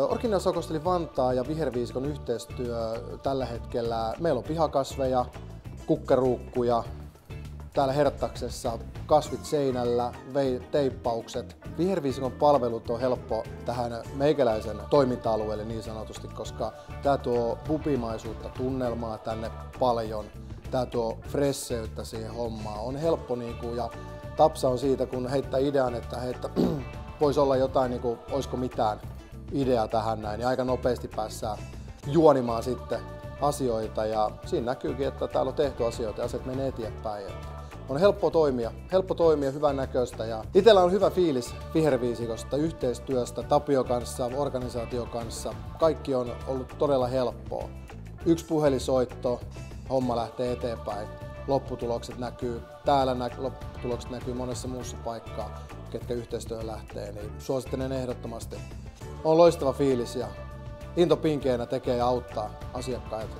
Orkinia Sokosteli Vantaa ja Viherviisikon yhteistyö tällä hetkellä. Meillä on pihakasveja, kukkaruukkuja, täällä Herttaksessa kasvit seinällä, teippaukset. Viherviisikon palvelut on helppo tähän meikäläisen toiminta-alueelle niin sanotusti, koska tää tuo bubimaisuutta, tunnelmaa tänne paljon. Tää tuo fresheyttä siihen hommaan. On helppo ja Tapsa on siitä, kun heittää idean, että voisi olla jotain, olisiko mitään ideaa tähän näin, niin aika nopeasti päässään juonimaan sitten asioita ja siinä näkyykin, että täällä on tehty asioita ja asiat menee eteenpäin. On helppo toimia, hyvän näköistä ja itsellä on hyvä fiilis Viherviisikosta, yhteistyöstä, Tapio kanssa, organisaation kanssa. Kaikki on ollut todella helppoa. Yksi puhelinsoitto, homma lähtee eteenpäin. Lopputulokset näkyy täällä, lopputulokset näkyy monessa muussa paikkaa, ketkä yhteistyöhön lähtee, niin suosittelen ehdottomasti. On loistava fiilis ja into pinkeenä tekee ja auttaa asiakkaita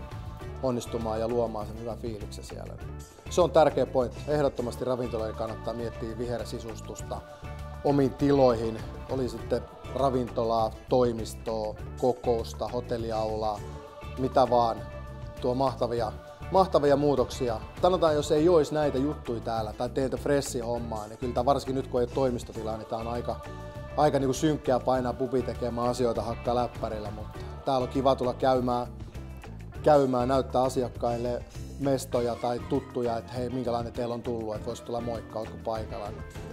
onnistumaan ja luomaan sen hyvän fiiliksen siellä. Se on tärkeä pointti. Ehdottomasti ravintoloiden kannattaa miettiä vihersisustusta omiin tiloihin. Oli sitten ravintolaa, toimistoa, kokousta, hotelliaulaa, mitä vaan. Tuo mahtavia muutoksia. Sanotaan, jos ei olisi näitä juttuja täällä tai teiltä freshi hommaa, niin kyllä varsinkin nyt kun ei ole toimistotilaa, niin tää on aika synkkää painaa pubi tekemään asioita, hakkaa läppärillä, mutta täällä on kiva tulla käymään, näyttää asiakkaille mestoja tai tuttuja, että hei, minkälainen teillä on tullut, että voisi tulla moikka, oletko paikalla.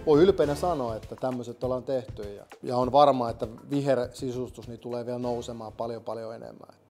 Voi ylpeänä sanoa, että tämmöiset ollaan tehty ja on varma, että vihersisustus niin tulee vielä nousemaan paljon enemmän.